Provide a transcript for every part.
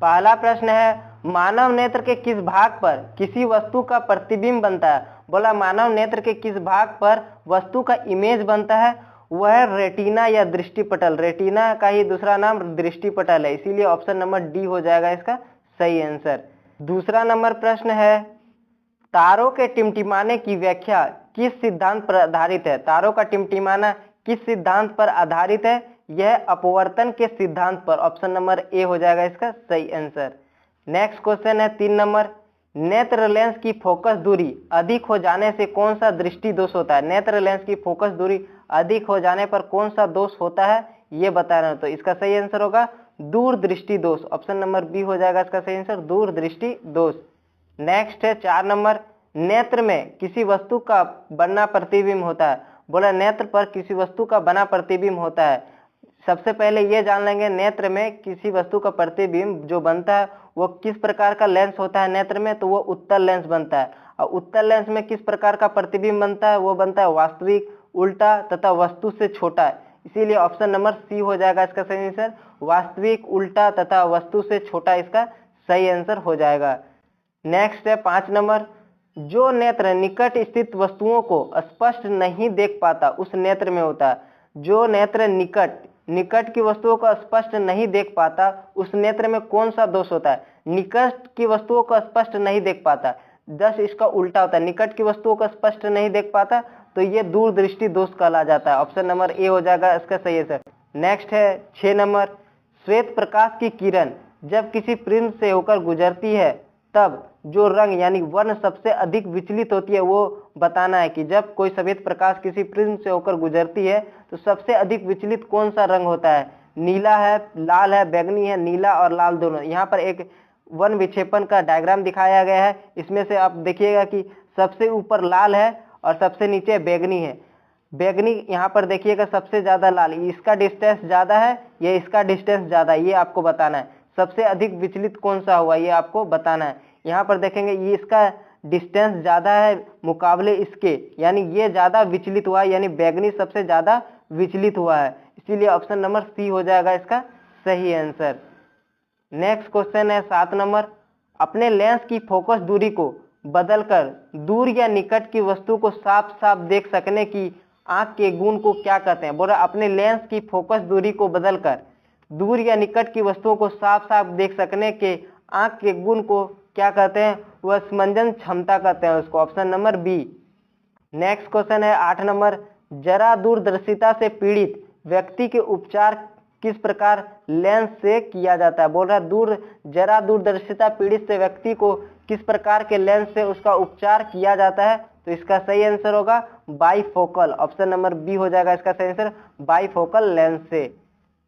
पहला प्रश्न है, मानव नेत्र के किस भाग पर किसी वस्तु का प्रतिबिंब बनता है? बोला मानव नेत्र के किस भाग पर वस्तु का इमेज बनता है? वह है रेटिना या दृष्टिपटल। रेटिना का ही दूसरा नाम दृष्टिपटल है, इसीलिए ऑप्शन नंबर डी हो जाएगा इसका सही आंसर। दूसरा नंबर प्रश्न है, तारों के टिमटिमाने की व्याख्या किस सिद्धांत पर आधारित है? तारों का टिमटिमाना किस सिद्धांत पर आधारित है? यह अपवर्तन के सिद्धांत पर। ऑप्शन नंबर ए हो जाएगा इसका सही आंसर। नेक्स्ट क्वेश्चन है 3 नंबर, नेत्र लेंस की फोकस दूरी अधिक हो जाने से कौन सा दृष्टि दोष होता है? नेत्र लेंस की फोकस दूरी अधिक हो जाने पर कौन सा दोष होता है ये बता रहे हो, तो इसका सही आंसर होगा दूरदृष्टि दोष। ऑप्शन नंबर बी हो जाएगा इसका सही आंसर, दूरदृष्टि दोष। नेक्स्ट है 4 नंबर, नेत्र में किसी वस्तु का बना प्रतिबिंब होता है? बोला नेत्र पर किसी वस्तु का बना प्रतिबिंब होता है। सबसे पहले ये जान लेंगे, नेत्र में किसी वस्तु का प्रतिबिंब जो बनता है वो किस प्रकार का लेंस होता है नेत्र में, तो वो उत्तल लेंस बनता है। और उत्तल लेंस में किस प्रकार का प्रतिबिंब बनता है? वो बनता है वास्तविक, उल्टा तथा वस्तु से छोटा। इसीलिए ऑप्शन नंबर सी हो जाएगा इसका सही आंसर, वास्तविक, उल्टा तथा वस्तु से छोटा इसका सही आंसर हो जाएगा। नेक्स्ट है 5 नंबर, जो नेत्र निकट स्थित वस्तुओं को स्पष्ट नहीं देख पाता उस नेत्र में होता है। जो नेत्र निकट की वस्तुओं को स्पष्ट नहीं देख पाता उस नेत्र में कौन सा दोष होता है? निकट की वस्तुओं को स्पष्ट नहीं देख पाता, जस्ट इसका उल्टा होता है, निकट की वस्तुओं को स्पष्ट नहीं देख पाता तो ये दूरदृष्टि दोष कहला जाता है। ऑप्शन नंबर ए हो जाएगा इसका सही आंसर। नेक्स्ट है 6 नंबर, श्वेत प्रकाश की किरण जब किसी प्रिज्म से होकर गुजरती है तब जो रंग यानी वर्ण सबसे अधिक विचलित होती है वो बताना है कि जब कोई श्वेत प्रकाश किसी प्रिज्म से होकर गुजरती है तो सबसे अधिक विचलित कौन सा रंग होता है? नीला है, लाल है, बैंगनी है, नीला और लाल दोनों। यहाँ पर एक वन विक्षेपण का डायग्राम दिखाया गया है, इसमें से आप देखिएगा कि सबसे ऊपर लाल है और सबसे नीचे बैंगनी है। बैंगनी यहाँ पर देखिएगा सबसे ज्यादा लाल, इसका डिस्टेंस ज्यादा है, ये इसका डिस्टेंस ज्यादा है, ये आपको बताना है। सबसे अधिक विचलित कौन सा हुआ ये आपको बताना है। यहाँ पर देखेंगे ये इसका डिस्टेंस ज्यादा है मुकाबले इसके, यानी ये ज्यादा विचलित हुआ है, यानी बैंगनी सबसे ज्यादा विचलित हुआ है, इसीलिए ऑप्शन नंबर सी हो जाएगा इसका सही आंसर। नेक्स्ट क्वेश्चन है 7 नंबर, अपने लेंस की फोकस दूरी को बदलकर दूर या निकट की वस्तु को साफ साफ देख सकने की आंख के गुण को क्या कहते हैं? बोला अपने लेंस की फोकस दूरी को बदलकर दूर या निकट की वस्तुओं को साफ साफ देख सकने के आंख के गुण को क्या कहते हैं? वह स्मंजन क्षमता कहते हैं उसको। Option number B. Next question है 8 नंबर, जरा दूरदर्शिता से पीड़ित व्यक्ति के उपचार किस प्रकार लेंस से किया जाता है? बोल रहा जरा दूरदर्शिता पीड़ित से व्यक्ति को किस प्रकार के लेंस से उसका उपचार किया जाता है? तो इसका सही आंसर होगा बाइफोकल। ऑप्शन नंबर बी हो जाएगा इसका सही आंसर, बाइफोकल लेंस से।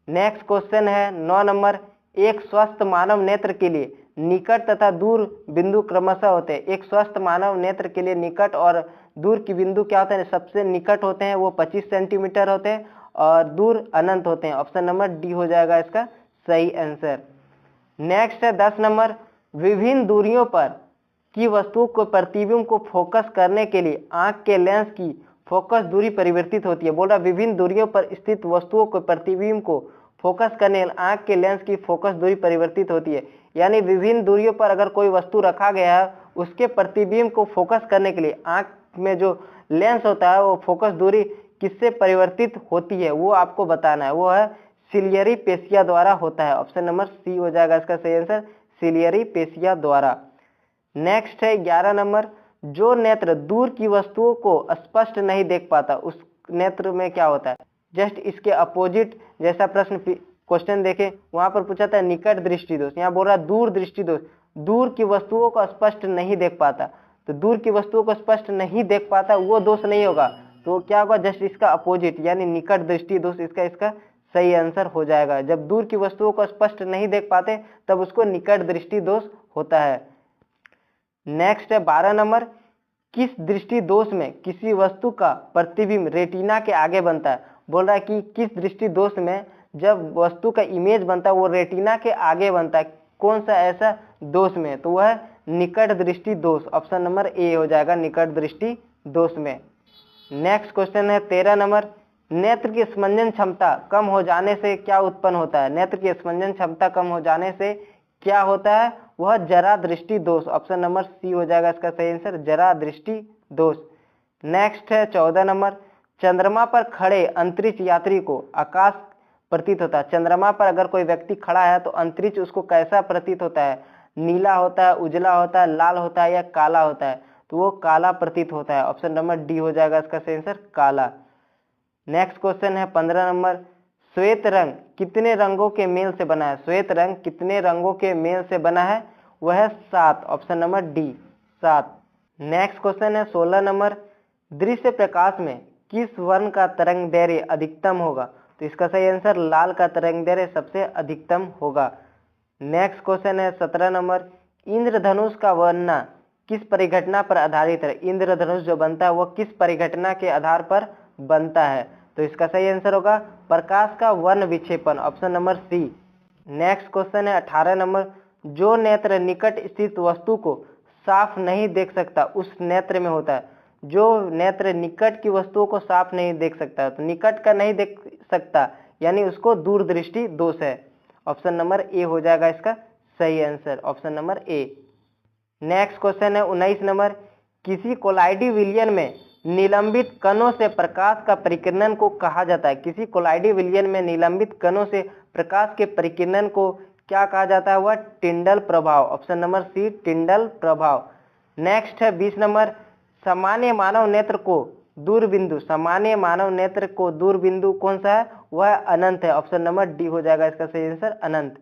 नेक्स्ट क्वेश्चन है 9 नंबर, एक स्वस्थ मानव नेत्र के लिए निकट तथा दूर बिंदु क्रमशः होते हैं। एक स्वस्थ मानव नेत्र के लिए निकट और दूर की बिंदु क्या होते हैं? सबसे निकट होते हैं वो 25 सेंटीमीटर होते हैं और दूर अनंत होते हैं। ऑप्शन नंबर डी हो जाएगा इसका सही आंसर। नेक्स्ट है 10 नंबर, विभिन्न दूरियों पर की वस्तु को प्रतिबिंब को फोकस करने के लिए आंख के लेंस की फोकस दूरी परिवर्तित होती है। बोल रहा विभिन्न दूरियों पर स्थित वस्तुओं को प्रतिबिंब को फोकस करने आंख के लेंस की फोकस दूरी परिवर्तित होती है, यानी विभिन्न दूरियों पर अगर कोई वस्तु रखा गया है उसके प्रतिबिंब को फोकस करने के लिए आंख में जो लेंस होता है वो फोकस दूरी किससे परिवर्तित होती है वो आपको बताना है, वो है सिलियरी पेशिया द्वारा होता है। ऑप्शन नंबर सी हो जाएगा इसका सही आंसर, सिलियरी पेशिया द्वारा। नेक्स्ट है 11 नंबर, जो नेत्र दूर की वस्तुओं को स्पष्ट नहीं देख पाता उस नेत्र में क्या होता है? जस्ट इसके अपोजिट जैसा प्रश्न क्वेश्चन देखें वहां पर पूछा था निकट दृष्टि दोष, यहाँ बोल रहा दूर दृष्टि दोष, दूर की वस्तुओं को स्पष्ट नहीं देख पाता, तो दूर की वस्तुओं को स्पष्ट नहीं देख पाता वो दोष नहीं होगा, तो क्या होगा? जस्ट इसका अपोजिट यानी निकट दृष्टि दोष इसका सही आंसर हो जाएगा। जब दूर की वस्तुओं को स्पष्ट नहीं देख पाते तब उसको निकट दृष्टि दोष होता है। नेक्स्ट है 12 नंबर, किस दृष्टि दोष में किसी वस्तु का प्रतिबिंब रेटिना के आगे बनता है? बोल रहा है कि किस दृष्टि दोष में जब वस्तु का इमेज बनता है वो रेटिना के आगे बनता है, कौन सा ऐसा दोष में? तो वह निकट दृष्टि दोष। ऑप्शन नंबर ए हो जाएगा निकट दृष्टि दोष में। नेक्स्ट क्वेश्चन है 13 नंबर, नेत्र की स्पंदन क्षमता कम हो जाने से क्या उत्पन्न होता है? नेत्र की स्पंदन क्षमता कम हो जाने से क्या होता है, वह जरा दृष्टि दोष। ऑप्शन नंबर सी हो जाएगा इसका सही आंसर, जरा दृष्टि दोष। नेक्स्ट है 14 नंबर, चंद्रमा पर खड़े अंतरिक्ष यात्री को आकाश प्रतीत होता है। चंद्रमा पर अगर कोई व्यक्ति खड़ा है तो अंतरिक्ष उसको कैसा प्रतीत होता है, नीला होता है, उजला होता है, लाल होता है या काला होता है, तो वो काला प्रतीत होता है। ऑप्शन नंबर डी हो जाएगा इसका सही आंसर, काला। नेक्स्ट क्वेश्चन है 15 नंबर, श्वेत रंग कितने रंगों के मेल से बना है। श्वेत रंग कितने रंगों के मेल से बना है, वह है 7। Option number D, 7। Next question है 16 नंबर, दृश्य प्रकाश में किस वर्ण का तरंग दैर्घ्य अधिकतम होगा, तो इसका सही आंसर लाल का तरंग दैर्घ्य सबसे अधिकतम होगा। नेक्स्ट क्वेश्चन है 17 नंबर, इंद्रधनुष का बनना किस परिघटना पर आधारित है। इंद्रधनुष जो बनता है वह किस परिघटना के आधार पर बनता है, तो इसका सही आंसर होगा प्रकाश का वर्ण विक्षेपण। Option number C. Next question है 18 नंबर, जो नेत्र निकट स्थित वस्तु को साफ नहीं देख सकता उस नेत्र में होता है। जो नेत्र निकट की वस्तुओं को साफ नहीं देख सकता, तो निकट का नहीं देख सकता यानी उसको दूरदृष्टि दोष है। ऑप्शन नंबर ए हो जाएगा इसका सही आंसर, ऑप्शन नंबर ए। नेक्स्ट क्वेश्चन है 19 नंबर, किसी कोलाइडी विलयन में निलंबित कणों से प्रकाश का परिकिरण को कहा जाता है। किसी कोलाइडी विलयन में निलंबित कणों से प्रकाश के परिकिरण को क्या कहा जाता है, वह टिंडल प्रभाव। ऑप्शन नंबर सी, टिंडल प्रभाव। नेक्स्ट है 20 नंबर, सामान्य मानव नेत्र को दूरबिंदु, सामान्य मानव नेत्र को दूरबिंदु कौन सा है, वह अनंत है। ऑप्शन नंबर डी हो जाएगा इसका सही आंसर, अनंत।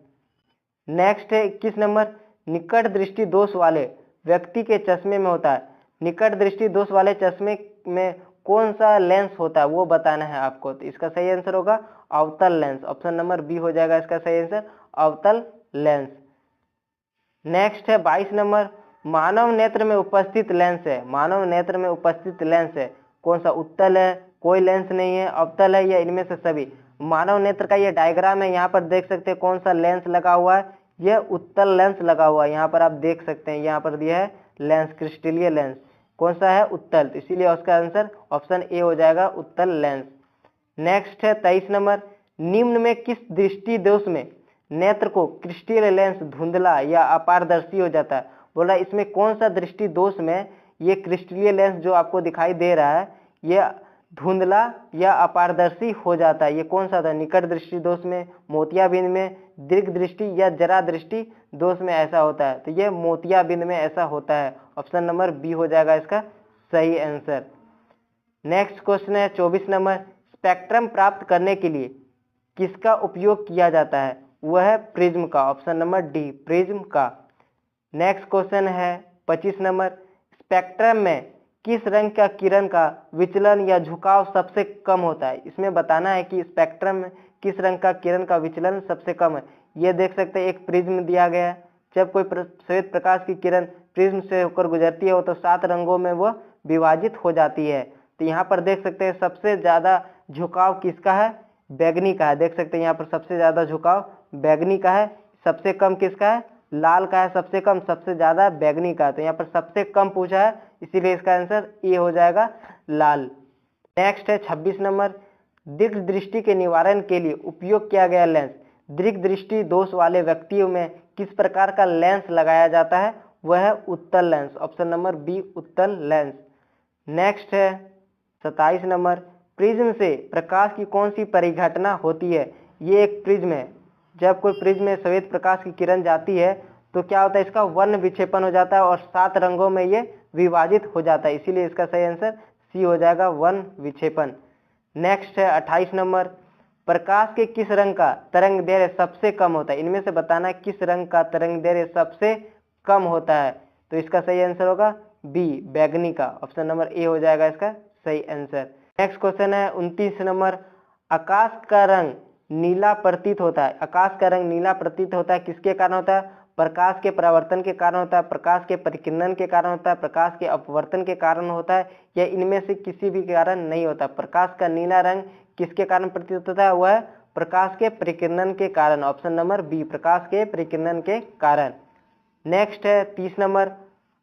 नेक्स्ट है 21 नंबर, निकट दृष्टि दोष वाले व्यक्ति के चश्मे में होता है। निकट दृष्टि दोष वाले चश्मे में कौन सा लेंस होता है वो बताना है आपको, तो इसका सही आंसर होगा अवतल लेंस। ऑप्शन नंबर बी हो जाएगा इसका सही आंसर, अवतल लेंस। नेक्स्ट है 22 नंबर, मानव नेत्र में उपस्थित लेंस है। मानव नेत्र में उपस्थित लेंस है कौन सा, उत्तल है, कोई लेंस नहीं है, अवतल है या इनमें से सभी। मानव नेत्र का ये डायग्राम है, यहाँ पर देख सकते हैं कौन सा लेंस लगा हुआ है, यह उत्तल लेंस लगा हुआ है। यहाँ पर आप देख सकते हैं, यहाँ पर दिया है लेंस, क्रिस्टलीय लेंस कौन सा है, उत्तल, तो इसीलिए उसका आंसर ऑप्शन ए हो जाएगा, उत्तल लेंस। नेक्स्ट है 23 नंबर, निम्न में किस दृष्टि दोष में नेत्र को क्रिस्टलीय लेंस धुंधला या अपारदर्शी हो जाता है। बोला इसमें कौन सा दृष्टि दोष में ये क्रिस्टलीय लेंस जो आपको दिखाई दे रहा है ये धुंधला या अपारदर्शी हो जाता है, ये कौन सा था, निकट दृष्टि दोष में, मोतियाबिंद में, दीर्घ दृष्टि या जरा दृष्टि दोष में ऐसा होता है, तो ये मोतियाबिंद में ऐसा होता है। ऑप्शन नंबर बी हो जाएगा इसका सही आंसर। नेक्स्ट क्वेश्चन है 24 नंबर, स्पेक्ट्रम प्राप्त करने के लिए किसका उपयोग किया जाता है, वह है प्रिज्म का। ऑप्शन नंबर डी, प्रिज्म का। नेक्स्ट क्वेश्चन है 25 नंबर, स्पेक्ट्रम में किस रंग का किरण का विचलन या झुकाव सबसे कम होता है। इसमें बताना है कि स्पेक्ट्रम में किस रंग का किरण का विचलन सबसे कम है। ये देख सकते हैं एक प्रिज्म दिया गया है, जब कोई श्वेत प्रकाश की किरण प्रिज्म से होकर गुजरती है वो तो 7 रंगों में वह विभाजित हो जाती है। तो यहाँ पर देख सकते हैं सबसे ज्यादा झुकाव किसका है, बैगनी का है। देख सकते हैं यहाँ पर सबसे ज्यादा झुकाव बैगनी का है, सबसे कम किसका है, लाल का है सबसे कम, सबसे ज्यादा बैगनी का। तो यहाँ पर सबसे कम पूछा है इसीलिए इसका आंसर ए हो जाएगा, लाल। नेक्स्ट है 26 नंबर, दीर्घ दृष्टि के निवारण के लिए उपयोग किया गया लेंस। दीर्घ दृष्टि दोष वाले व्यक्तियों में किस प्रकार का लेंस लगाया जाता है, वह है उत्तल लेंस। ऑप्शन नंबर बी, उत्तल लेंस। नेक्स्ट है 27 नंबर, प्रिज्म से प्रकाश की कौन सी परिघटना होती है। ये एक प्रिज्म है, जब कोई प्रिज्म में श्वेत प्रकाश की किरण जाती है तो क्या होता है, इसका वर्ण विक्षेपण हो जाता है और 7 रंगों में ये विभाजित हो जाता है, इसीलिए इसका सही आंसर सी हो जाएगा, वर्ण विक्षेपण। नेक्स्ट है 28 नंबर, प्रकाश के किस रंग का तरंग दैर्घ्य सबसे कम होता है। इनमें से बताना है किस रंग का तरंग दैर्घ्य सबसे कम होता है, तो इसका सही आंसर होगा बी, बैगनी का। ऑप्शन नंबर ए हो जाएगा इसका सही आंसर। नेक्स्ट क्वेश्चन है 29 नंबर, आकाश का रंग नीला प्रतीत होता है। आकाश का रंग नीला प्रतीत होता है किसके कारण होता है, प्रकाश के परावर्तन के कारण होता है, प्रकाश के परिकिरण के कारण होता है, प्रकाश के अपवर्तन के कारण होता है, या इनमें से किसी भी कारण नहीं होता। प्रकाश का नीला रंग किसके कारण प्रतीत होता है, वह है प्रकाश के परिकिरण के कारण। ऑप्शन नंबर बी, प्रकाश के परिकिरण के कारण। नेक्स्ट है 30 नंबर,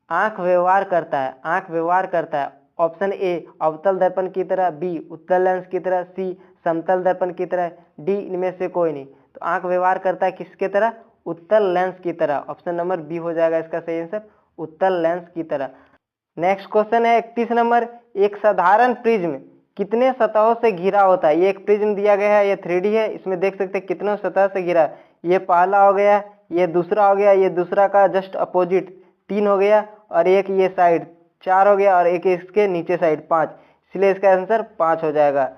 आंख व्यवहार करता है। आंख व्यवहार करता है, ऑप्शन ए अवतल दर्पण की तरह, बी उत्तल लेंस की तरह, सी समतल दर्पण की तरह, डी इनमें से कोई नहीं। तो आंख व्यवहार करता है किसके तरह, उत्तल लेंस की तरह। ऑप्शन नंबर बी हो जाएगा इसका सही आंसर, उत्तल लेंस की तरह। नेक्स्ट क्वेश्चन है 31 नंबर, एक साधारण प्रिज्म कितने सतहों से घिरा होता है। ये एक प्रिज्म दिया गया है, ये 3D है, इसमें देख सकते हैं कितने सतह से घिरा है। ये पहला हो गया, ये दूसरा हो गया, ये दूसरा का जस्ट अपोजिट 3 हो गया, और एक ये साइड 4 हो गया, और एक इसके नीचे साइड 5, इसलिए इसका आंसर 5 हो जाएगा।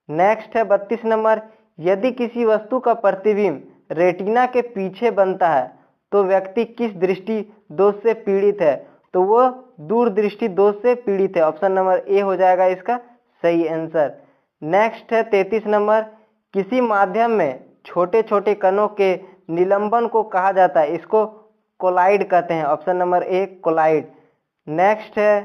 नेक्स्ट है 32 नंबर, यदि किसी वस्तु का प्रतिबिंब रेटिना के पीछे बनता है तो व्यक्ति किस दृष्टि दोष से पीड़ित है। तो वो दूरदृष्टि दोष से पीड़ित है। ऑप्शन नंबर ए हो जाएगा इसका सही आंसर। नेक्स्ट है 33 नंबर, किसी माध्यम में छोटे छोटे कणों के निलंबन को कहा जाता है, इसको कोलाइड कहते हैं। Option number A colloid. Next है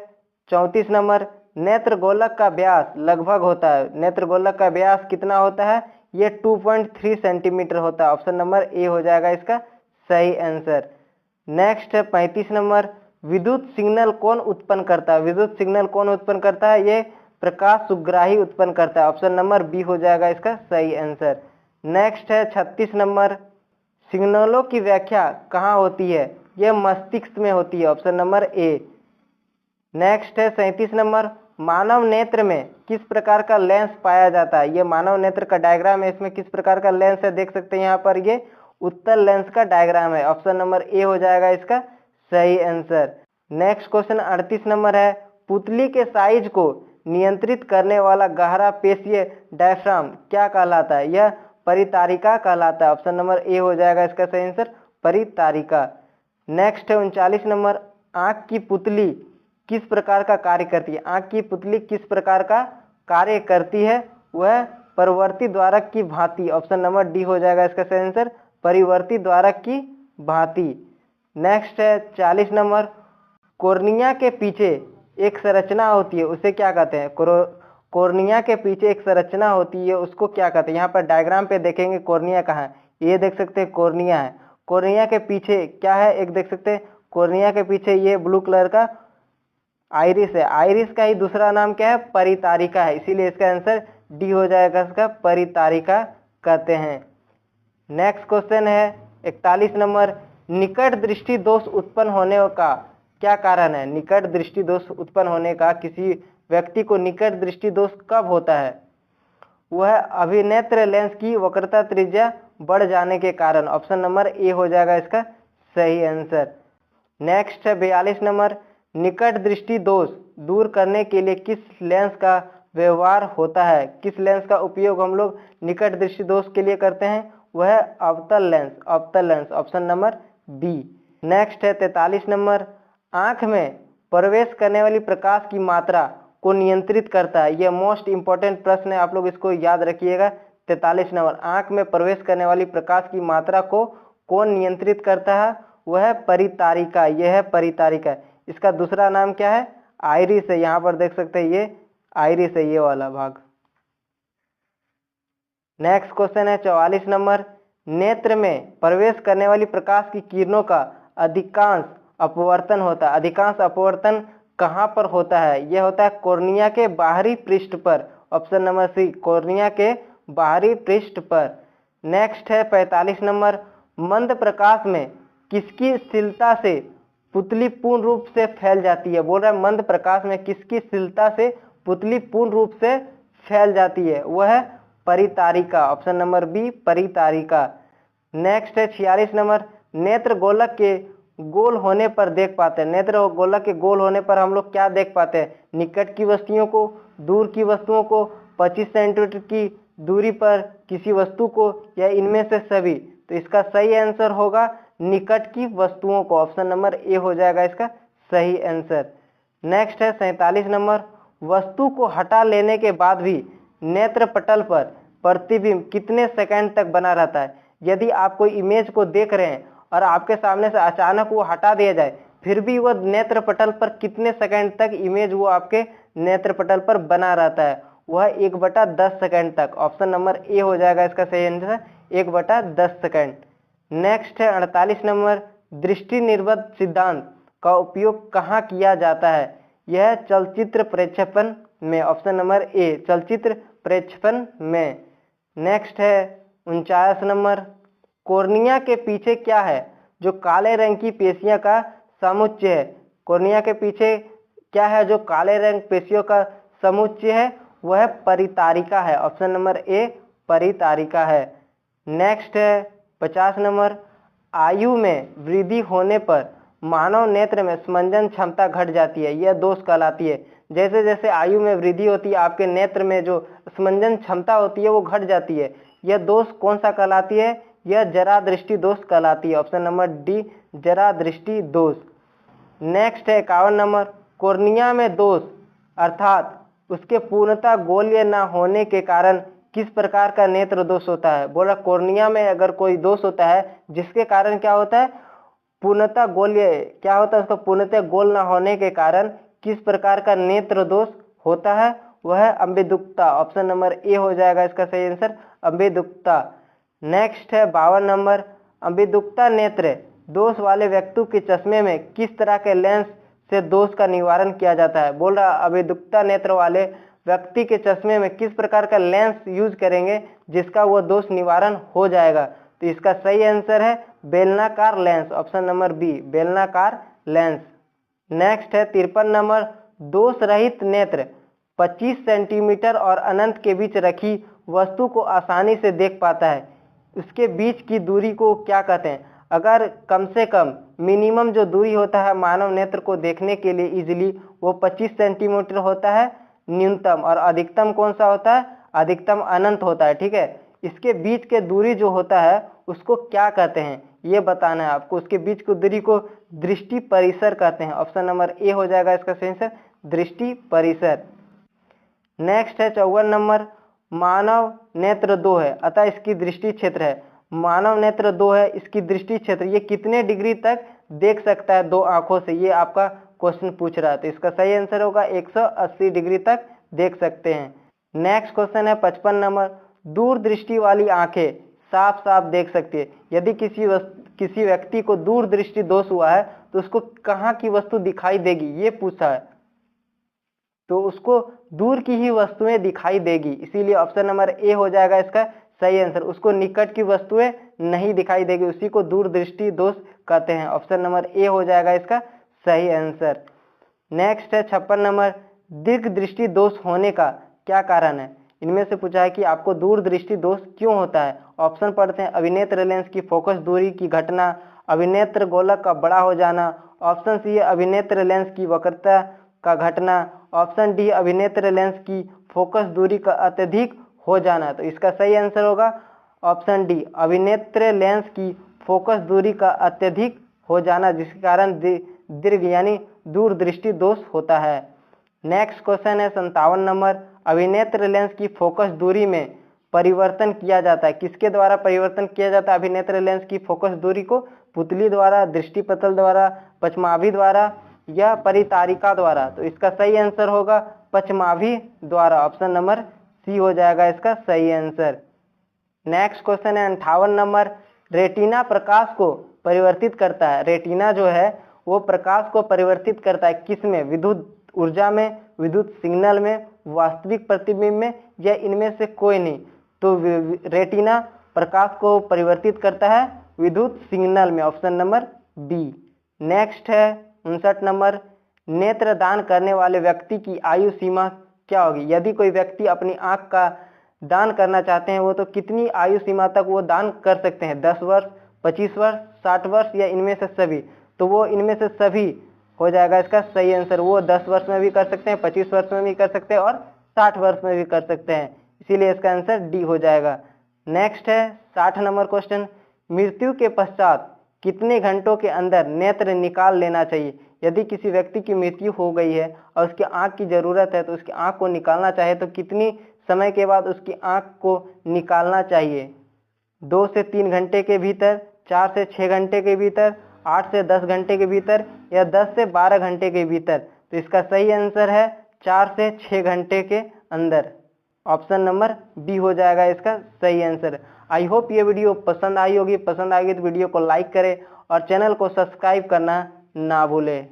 34 नंबर, नेत्र गोलक का व्यास लगभग होता है। नेत्र गोलक का व्यास कितना होता है, ये 2.3 सेंटीमीटर होता है। ऑप्शन नंबर ए हो जाएगा इसका सही आंसर। नेक्स्ट है 35 नंबर, विद्युत सिग्नल कौन उत्पन्न करता है। विद्युत सिग्नल कौन उत्पन्न करता है, ये प्रकाश सुग्राही उत्पन्न करता है। ऑप्शन नंबर बी हो जाएगा इसका सही आंसर। नेक्स्ट है 36 नंबर, सिग्नलों की व्याख्या कहाँ होती है, यह मस्तिष्क में होती है। ऑप्शन नंबर ए। नेक्स्ट है 37 नंबर, मानव नेत्र में किस प्रकार का लेंस पाया जाता है। ये मानव नेत्र का डायग्राम है, इसमें किस प्रकार का लेंस है देख सकते हैं यहाँ पर, ये उत्तल लेंस का डायग्राम है। ऑप्शन नंबर ए हो जाएगा इसका सही आंसर। नेक्स्ट क्वेश्चन 38 नंबर है, पुतली के साइज को नियंत्रित करने वाला गहरा पेशीय डायफ्राम क्या कहलाता है। यह परितारिका कहलाता है। ऑप्शन नंबर ए हो जाएगा इसका सही आंसर, परितारिका। नेक्स्ट है 39 नंबर, आंख की पुतली किस प्रकार का कार्य करती है। आंख की पुतली किस प्रकार का कार्य करती है, वह परिवर्ती द्वारक की भांति। ऑप्शन नंबर डी हो जाएगा इसका सही आंसर, परिवर्ती द्वारक की भांति। नेक्स्ट है 40 नंबर, कॉर्निया के पीछे एक संरचना होती है, उसे क्या कहते हैं। कॉर्निया के पीछे एक संरचना होती है, उसको क्या कहते हैं। यहाँ पर डायग्राम पे देखेंगे कॉर्निया कहाँ है, ये देख सकते हैं कॉर्निया है। कॉर्निया के पीछे क्या है, एक देख सकते हैं कॉर्निया के पीछे ये ब्लू कलर का आइरिस है। आइरिस का ही दूसरा नाम क्या है, परितारिका है, इसीलिए इसका आंसर डी हो जाएगा, इसका परितारिका कहते हैं। नेक्स्ट क्वेश्चन है 41 नंबर, निकट दृष्टि दोष उत्पन्न होने का क्या कारण है। निकट दृष्टि दोष उत्पन्न होने का, किसी व्यक्ति को निकट दृष्टि दोष कब होता है, वह अभिनेत्र लेंस की वक्रता त्रिज्या बढ़ जाने के कारण। ऑप्शन नंबर ए हो जाएगा इसका सही आंसर। नेक्स्ट है 42 नंबर, निकट दृष्टि दोष दूर करने के लिए किस लेंस का व्यवहार होता है। किस लेंस का उपयोग हम लोग निकट दृष्टि दोष के लिए करते हैं, वह अवतल लेंस। अवतल lens, option number B. Next है 43 नंबर, आंख में प्रवेश करने वाली प्रकाश की मात्रा को नियंत्रित करता है। यह मोस्ट इंपॉर्टेंट प्रश्न है, आप लोग इसको याद रखिएगा। 43 नंबर, आंख में प्रवेश करने वाली प्रकाश की मात्रा को कौन नियंत्रित करता है, वह है परितारिका। यह है परितारिका। इसका दूसरा नाम क्या है, आइरिस है। यहाँ पर देख सकते हैं ये आइरिस है, ये वाला भाग। नेक्स्ट क्वेश्चन है 44 नंबर, नेत्र में प्रवेश करने वाली प्रकाश की किरणों का अधिकांश अपवर्तन होता है। अधिकांश अपवर्तन कहाँ पर होता है, यह होता है कॉर्निया के बाहरी पृष्ठ पर। ऑप्शन नंबर सी, कॉर्निया के बाहरी पृष्ठ पर। नेक्स्ट है 45 नंबर, मंद प्रकाश में किसकी स्थिरता से पुतली पूर्ण रूप से फैल जाती है। बोल रहा है मंद प्रकाश में किसकी स्थिरता से पुतली पूर्ण रूप से फैल जाती है, वह है परितारिका। ऑप्शन नंबर बी, परितारिका। नेक्स्ट है 46 नंबर, नेत्र गोलक के गोल होने पर देख पाते हैं। नेत्र गोलक के गोल होने पर हम लोग क्या देख पाते हैं, निकट की वस्तुओं को, दूर की वस्तुओं को, 25 सेंटीमीटर की दूरी पर किसी वस्तु को, या इनमें से सभी। तो इसका सही आंसर होगा निकट की वस्तुओं को। ऑप्शन नंबर ए हो जाएगा इसका सही आंसर। नेक्स्ट है 47 नंबर, वस्तु को हटा लेने के बाद भी नेत्र पटल पर प्रतिबिंब कितने सेकंड तक बना रहता है। यदि आप कोई इमेज को देख रहे हैं और आपके सामने से अचानक वो हटा दिया जाए, फिर भी वह नेत्र पटल पर कितने सेकंड तक इमेज वो आपके नेत्र पटल पर बना रहता है, वह 1/10 सेकंड तक। ऑप्शन नंबर ए हो जाएगा इसका सही आंसर, 1/10 सेकंड। नेक्स्ट है 48 नंबर, दृष्टि निर्बंध सिद्धांत का उपयोग कहाँ किया जाता है। यह चलचित्र प्रेक्षेपण में। ऑप्शन नंबर ए, चलचित्र प्रेक्षेपण में। नेक्स्ट है 49 नंबर, कॉर्निया के पीछे क्या है? जो काले रंग की पेशियों का समुच्चय है। कॉर्निया के पीछे क्या है? जो काले रंग पेशियों का समुच्चय है वह परितारिका है। ऑप्शन नंबर ए परितारिका है। नेक्स्ट है 50 नंबर, आयु में वृद्धि होने पर मानव नेत्र में स्पंदन क्षमता घट जाती है, यह दोष कहलाती है। जैसे जैसे आयु में वृद्धि होती है आपके नेत्र में जो स्पंदन क्षमता होती है वो घट जाती है, यह दोष कौन सा कहलाती है? यह जरा दृष्टि दोष कहलाती है। ऑप्शन नंबर डी जरा दृष्टि दोष। नेक्स्ट है 51 नंबर, कॉर्निया में दोष अर्थात उसके पूर्णतः गोलीय न होने के कारण किस प्रकार का नेत्र दोष होता है? बोला कॉर्निया में अगर कोई दोष होता है जिसके कारण क्या होता है? पूर्णतः गोलीय क्या होता है? उसका पूर्णतः गोल न होने के कारण किस प्रकार का नेत्र दोष होता है? वह अंबिदुक्ता। ऑप्शन नंबर ए हो जाएगा इसका सही आंसर, अंबिदुक्ता। नेक्स्ट है 52 नंबर, अंबिदुक्ता नेत्र दोष वाले व्यक्ति के चश्मे में किस तरह के लेंस से दोष का निवारण किया जाता है? बोल रहा अंबिदुक्ता नेत्र वाले व्यक्ति के चश्मे में किस प्रकार का लेंस यूज करेंगे जिसका वो दोष निवारण हो जाएगा? तो इसका सही आंसर है बेलनाकार लेंस। ऑप्शन नंबर बी बेलनाकार लेंस। नेक्स्ट है 53 नंबर, दोष रहित नेत्र 25 सेंटीमीटर और अनंत के बीच रखी वस्तु को आसानी से देख पाता है, उसके बीच की दूरी को क्या कहते हैं? अगर कम से कम मिनिमम जो दूरी होता है मानव नेत्र को देखने के लिए इजीली वो 25 सेंटीमीटर होता है न्यूनतम, और अधिकतम कौन सा होता है? अधिकतम अनंत होता है। ठीक है, इसके बीच के दूरी जो होता है उसको क्या कहते हैं ये बताना है आपको। उसके बीच की दूरी को दृष्टि परिसर कहते हैं। ऑप्शन नंबर ए हो जाएगा इसका सही आंसर, दृष्टि परिसर। नेक्स्ट है 54 नंबर, मानव नेत्र 2 है अतः इसकी दृष्टि क्षेत्र है। मानव नेत्र 2 है, इसकी दृष्टि क्षेत्र ये कितने डिग्री तक देख सकता है दो आंखों से? ये आपका क्वेश्चन पूछ रहा है, तो इसका सही आंसर होगा 180 डिग्री तक देख सकते हैं। नेक्स्ट क्वेश्चन है 55 नंबर, दूरदृष्टि वाली आंखें साफ साफ देख सकती है। यदि किसी व्यक्ति को दूरदृष्टि दोष हुआ है तो उसको कहाँ की वस्तु दिखाई देगी ये पूछा है, तो उसको दूर की ही वस्तुएं दिखाई देगी, इसीलिए ऑप्शन नंबर ए हो जाएगा इसका सही आंसर। उसको निकट की वस्तुएं नहीं दिखाई देगी, उसी को दूरदृष्टि दोष कहते हैं। ऑप्शन नंबर ए हो जाएगा इसका सही आंसर। नेक्स्ट है 56 नंबर, दीर्घ दृष्टि दोष होने का क्या कारण है? इनमें से पूछा है कि आपको दूरदृष्टि दोष क्यों होता है। ऑप्शन पढ़ते हैं, अभिनेत्र लेंस की फोकस दूरी की घटना, अभिनेत्र गोलक का बड़ा हो जाना, ऑप्शन सी अभिनेत्र लेंस की वक्रता का घटना, ऑप्शन डी अभिनेत्र लेंस की फोकस दूरी का अत्यधिक हो जाना। तो इसका सही आंसर होगा ऑप्शन डी अभिनेत्र लेंस की फोकस दूरी का अत्यधिक हो जाना, जिसके कारण दीर्घ यानी दूरदृष्टि दोष होता है। नेक्स्ट क्वेश्चन है 57 नंबर, अभिनेत्र लेंस की फोकस दूरी में परिवर्तन किया जाता है, किसके द्वारा परिवर्तन किया जाता है अभिनेत्र लेंस की फोकस दूरी को? पुतली द्वारा, दृष्टिपटल द्वारा, पचमाभी द्वारा या परितारिका द्वारा? तो इसका सही आंसर होगा पचमाभी द्वारा। ऑप्शन नंबर सी हो जाएगा इसका सही आंसर। नेक्स्ट क्वेश्चन है 58 नंबर, रेटिना प्रकाश को परिवर्तित करता है। रेटिना जो है वो प्रकाश को परिवर्तित करता है किस में? विद्युत ऊर्जा में, विद्युत सिग्नल में, वास्तविक प्रतिबिंब में, या इनमें से कोई नहीं? तो रेटिना प्रकाश को परिवर्तित करता है विद्युत सिग्नल में। Option number B. नेक्स्ट है 59 नंबर, नेत्र दान करने वाले व्यक्ति की आयु सीमा क्या होगी? यदि कोई व्यक्ति अपनी आंख का दान करना चाहते हैं वो तो कितनी आयु सीमा तक वो दान कर सकते हैं? 10 वर्ष, 25 वर्ष, 60 वर्ष या इनमें से सभी? तो वो इनमें से सभी हो जाएगा इसका सही आंसर। वो 10 वर्ष में भी कर सकते हैं, 25 वर्ष में भी कर सकते हैं और 60 वर्ष में भी कर सकते हैं, इसीलिए इसका आंसर डी हो जाएगा। नेक्स्ट है 60 नंबर क्वेश्चन, मृत्यु के पश्चात कितने घंटों के अंदर नेत्र निकाल लेना चाहिए? यदि किसी व्यक्ति की मृत्यु हो गई है और उसकी आंख की जरूरत है तो उसकी आंख को निकालना चाहे तो कितनी समय के बाद उसकी आंख को निकालना चाहिए? 2 से 3 घंटे के भीतर, 4 से 6 घंटे के भीतर, 8 से 10 घंटे के भीतर या 10 से 12 घंटे के भीतर? तो इसका सही आंसर है 4 से 6 घंटे के अंदर। ऑप्शन नंबर बी हो जाएगा इसका सही आंसर। आई होप ये वीडियो पसंद आई होगी। पसंद आएगी तो वीडियो को लाइक करें और चैनल को सब्सक्राइब करना ना भूलें।